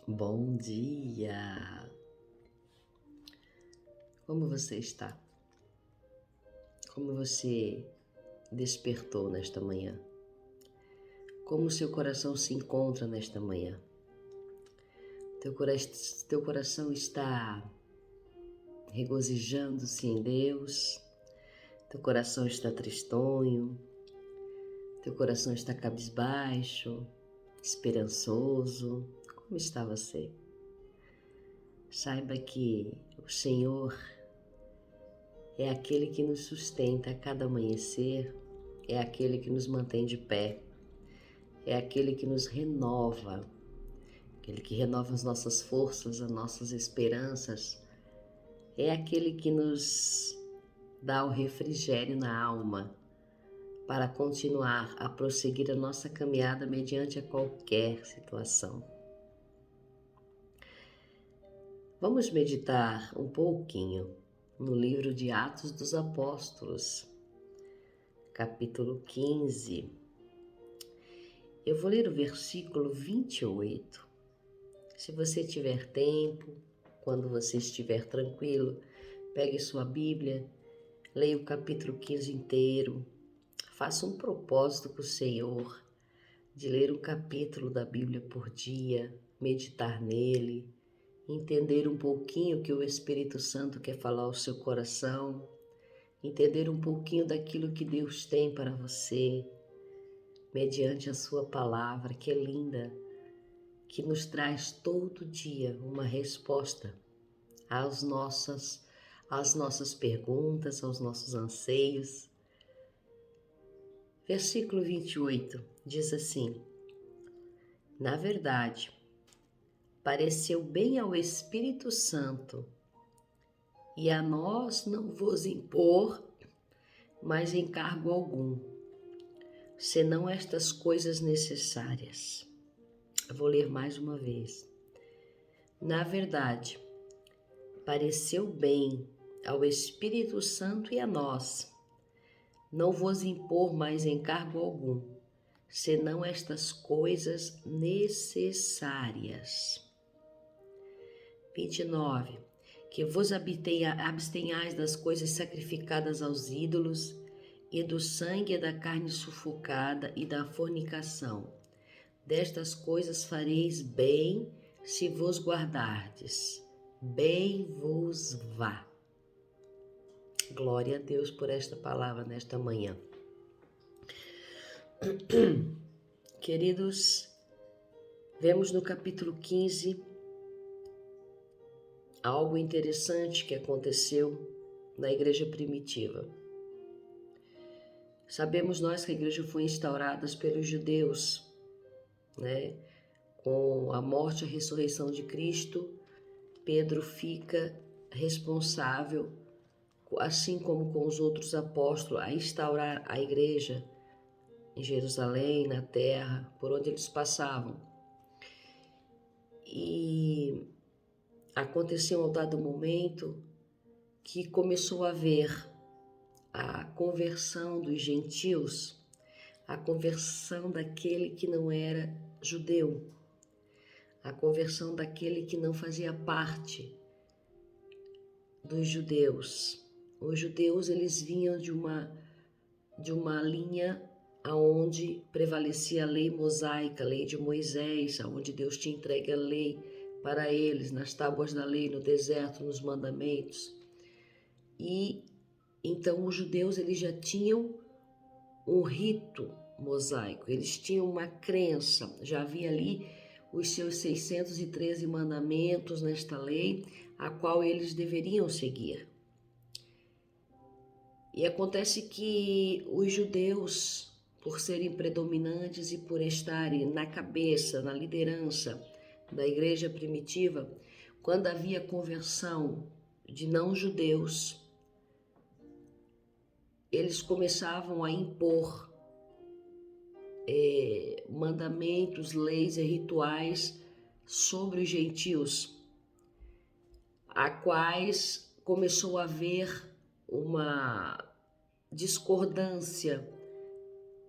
Bom dia! Como você está? Como você despertou nesta manhã? Como o seu coração se encontra nesta manhã? Teu coração está regozijando-se em Deus? Teu coração está tristonho? Teu coração está cabisbaixo? Esperançoso? Como está você? Saiba que o Senhor é aquele que nos sustenta a cada amanhecer, é aquele que nos mantém de pé, é aquele que nos renova, aquele que renova as nossas forças, as nossas esperanças, é aquele que nos dá o refrigério na alma para continuar a prosseguir a nossa caminhada mediante a qualquer situação. Vamos meditar um pouquinho no livro de Atos dos Apóstolos, capítulo 15. Eu vou ler o versículo 28. Se você tiver tempo, quando você estiver tranquilo, pegue sua Bíblia, leia o capítulo 15 inteiro, faça um propósito com o Senhor de ler um capítulo da Bíblia por dia, meditar nele, entender um pouquinho o que o Espírito Santo quer falar ao seu coração, entender um pouquinho daquilo que Deus tem para você, mediante a sua palavra, que é linda, que nos traz todo dia uma resposta às nossas perguntas, aos nossos anseios. Versículo 28 diz assim: Na verdade, pareceu bem ao Espírito Santo e a nós não vos impor mais encargo algum, senão estas coisas necessárias. Eu vou ler mais uma vez. Na verdade, pareceu bem ao Espírito Santo e a nós não vos impor mais encargo algum, senão estas coisas necessárias. 29. Que vos abstenhais das coisas sacrificadas aos ídolos, e do sangue e da carne sufocada e da fornicação. Destas coisas fareis bem se vos guardardes. Bem vos vá. Glória a Deus por esta palavra nesta manhã. Queridos, vemos no capítulo 15 algo interessante que aconteceu na igreja primitiva. Sabemos nós que a igreja foi instaurada pelos judeus, né? Com a morte e a ressurreição de Cristo, Pedro fica responsável, assim como com os outros apóstolos, a instaurar a igreja em Jerusalém, na terra, por onde eles passavam. E aconteceu um dado momento que começou a haver a conversão dos gentios, a conversão daquele que não era judeu, a conversão daquele que não fazia parte dos judeus. Os judeus, eles vinham de uma linha aonde prevalecia a lei mosaica, a lei de Moisés, aonde Deus tinha entregue a lei para eles, nas tábuas da lei, no deserto, nos mandamentos. E então os judeus, eles já tinham um rito mosaico, eles tinham uma crença, já havia ali os seus 613 mandamentos nesta lei, a qual eles deveriam seguir. E acontece que os judeus, por serem predominantes e por estarem na cabeça, na liderança da igreja primitiva, quando havia conversão de não-judeus, eles começavam a impor mandamentos, leis e rituais sobre os gentios, a quais começou a haver uma discordância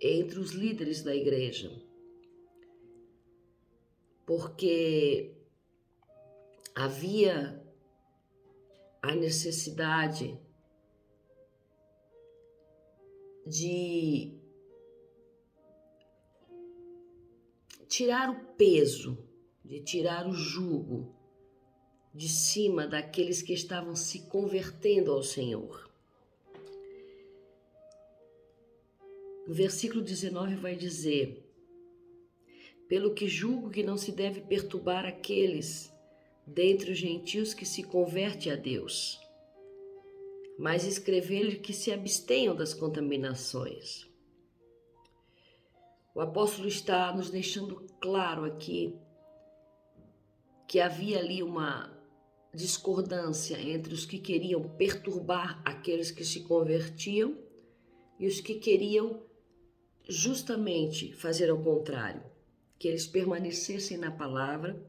entre os líderes da igreja, porque havia a necessidade de tirar o peso, de tirar o jugo de cima daqueles que estavam se convertendo ao Senhor. No versículo 19 vai dizer: pelo que julgo que não se deve perturbar aqueles dentre os gentios que se convertem a Deus, mas escrever-lhe que se abstenham das contaminações. O apóstolo está nos deixando claro aqui que havia ali uma discordância entre os que queriam perturbar aqueles que se convertiam e os que queriam justamente fazer ao contrário, que eles permanecessem na palavra,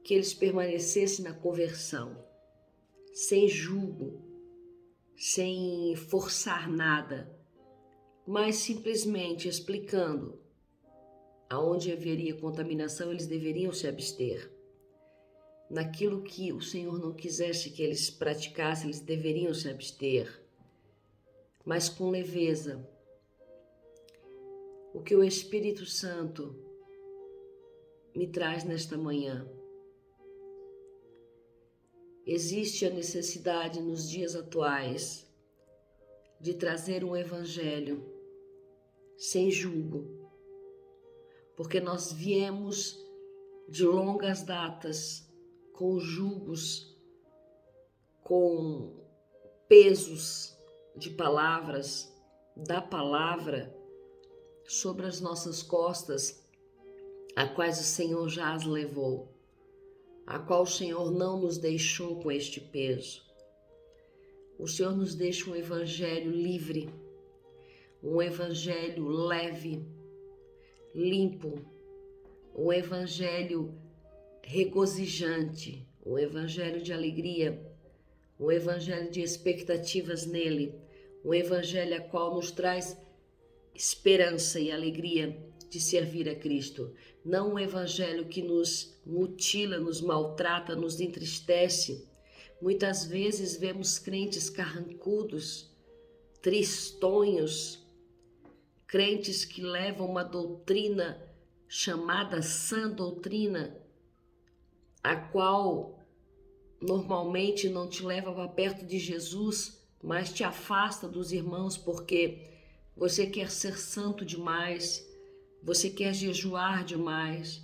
que eles permanecessem na conversão, sem julgo, sem forçar nada, mas simplesmente explicando aonde haveria contaminação, eles deveriam se abster. Naquilo que o Senhor não quisesse que eles praticassem, eles deveriam se abster, mas com leveza. O que o Espírito Santo me traz nesta manhã. Existe a necessidade nos dias atuais de trazer um evangelho sem julgo, porque nós viemos de longas datas com julgos, com pesos de palavras, da palavra sobre as nossas costas, a quais o Senhor já as levou, a qual o Senhor não nos deixou com este peso. O Senhor nos deixa um evangelho livre, um evangelho leve, limpo, um evangelho regozijante, um evangelho de alegria, um evangelho de expectativas nele, um evangelho a qual nos traz esperança e alegria de servir a Cristo. Não um evangelho que nos mutila, nos maltrata, nos entristece. Muitas vezes vemos crentes carrancudos, tristonhos, crentes que levam uma doutrina chamada sã doutrina, a qual normalmente não te leva para perto de Jesus, mas te afasta dos irmãos porque você quer ser santo demais, você quer jejuar demais,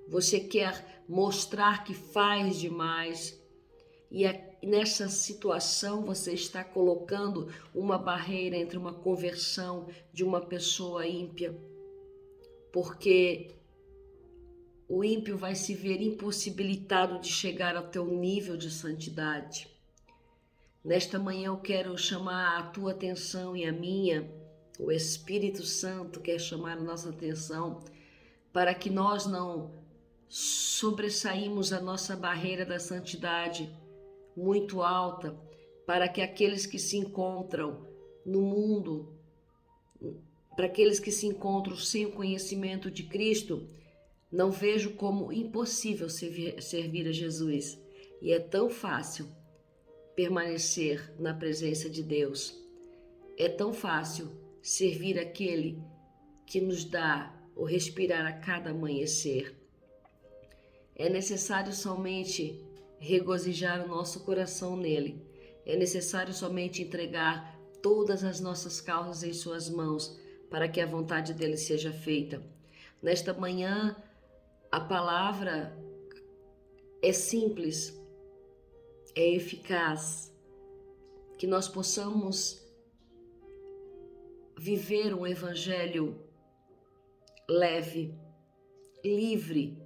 você quer mostrar que faz demais. E nessa situação você está colocando uma barreira entre uma conversão de uma pessoa ímpia, porque o ímpio vai se ver impossibilitado de chegar ao teu nível de santidade. Nesta manhã eu quero chamar a tua atenção e a minha, o Espírito Santo quer chamar a nossa atenção para que nós não sobressaímos a nossa barreira da santidade muito alta, para que aqueles que se encontram no mundo, para aqueles que se encontram sem o conhecimento de Cristo, não vejo como impossível servir a Jesus. E é tão fácil permanecer na presença de Deus. É tão fácil servir aquele que nos dá o respirar a cada amanhecer. É necessário somente regozijar o nosso coração nele. É necessário somente entregar todas as nossas causas em suas mãos para que a vontade dele seja feita. Nesta manhã, a palavra é simples, é eficaz, que nós possamos viver um evangelho leve, livre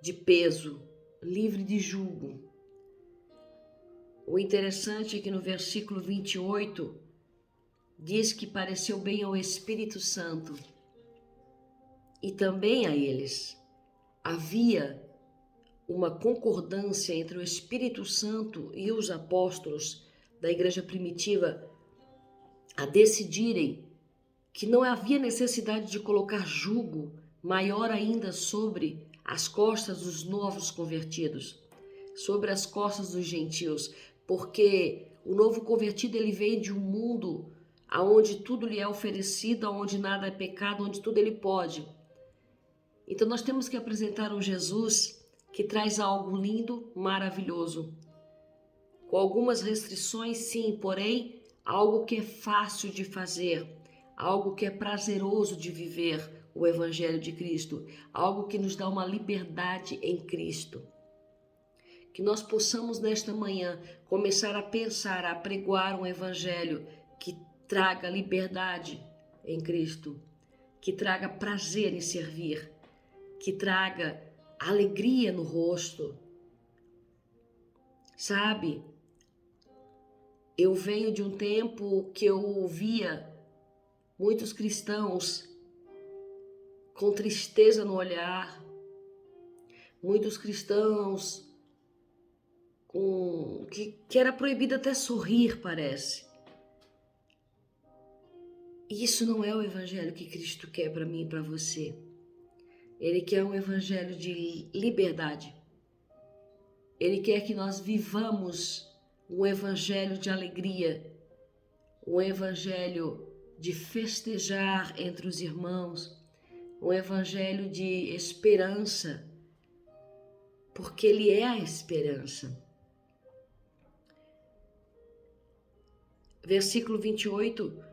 de peso, livre de jugo. O interessante é que no versículo 28 diz que pareceu bem ao Espírito Santo e também a eles. Havia uma concordância entre o Espírito Santo e os apóstolos da igreja primitiva a decidirem que não havia necessidade de colocar jugo maior ainda sobre as costas dos novos convertidos. sobre as costas dos gentios, porque o novo convertido ele vem de um mundo onde tudo lhe é oferecido, onde nada é pecado, onde tudo ele pode. Então nós temos que apresentar um Jesus que traz algo lindo, maravilhoso, com algumas restrições sim, porém algo que é fácil de fazer, algo que é prazeroso de viver, o Evangelho de Cristo, algo que nos dá uma liberdade em Cristo. Que nós possamos nesta manhã começar a pensar, a pregoar um Evangelho que traga liberdade em Cristo, que traga prazer em servir, que traga alegria no rosto. Sabe, eu venho de um tempo que eu ouvia muitos cristãos com tristeza no olhar, muitos cristãos que era proibido até sorrir, parece. E isso não é o evangelho que Cristo quer para mim e para você. Ele quer um evangelho de liberdade. Ele quer que nós vivamos um evangelho de alegria, um evangelho de festejar entre os irmãos, um evangelho de esperança, porque ele é a esperança. Versículo 28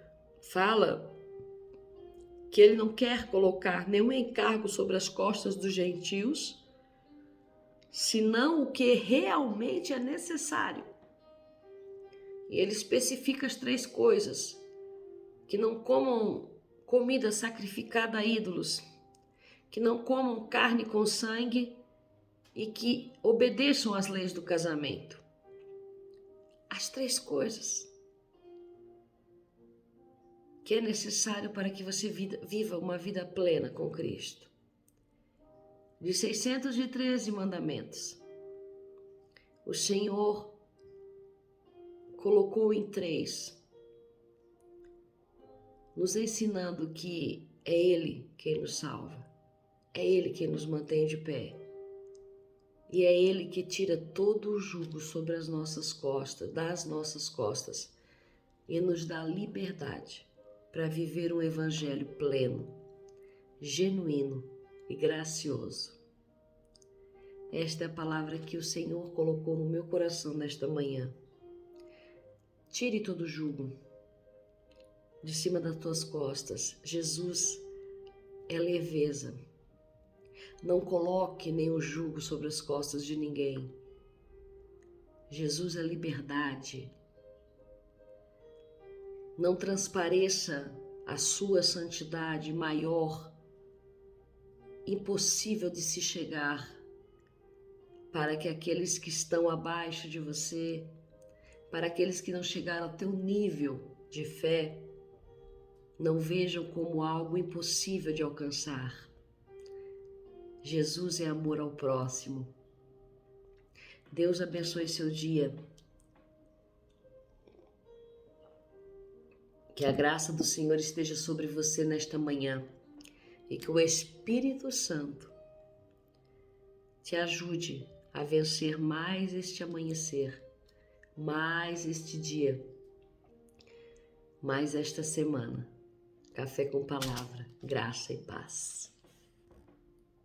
fala que ele não quer colocar nenhum encargo sobre as costas dos gentios, senão o que realmente é necessário. E ele especifica as 3 coisas: que não comam comida sacrificada a ídolos, que não comam carne com sangue e que obedeçam às leis do casamento. As 3 coisas que é necessário para que você viva uma vida plena com Cristo. De 613 mandamentos, o Senhor colocou em 3, nos ensinando que é Ele quem nos salva, é Ele quem nos mantém de pé, e é Ele que tira todo o jugo sobre as nossas costas, das nossas costas, e nos dá liberdade para viver um evangelho pleno, genuíno e gracioso. Esta é a palavra que o Senhor colocou no meu coração nesta manhã. Tire todo o jugo de cima das tuas costas. Jesus é leveza. Não coloque nenhum jugo sobre as costas de ninguém. Jesus é liberdade. Não transpareça a sua santidade maior, impossível de se chegar, para que aqueles que estão abaixo de você, para aqueles que não chegaram ao teu nível de fé, não vejam como algo impossível de alcançar. Jesus é amor ao próximo. Deus abençoe seu dia. Que a graça do Senhor esteja sobre você nesta manhã e que o Espírito Santo te ajude a vencer mais este amanhecer, mais este dia, mais esta semana. Café com Palavra, graça e paz.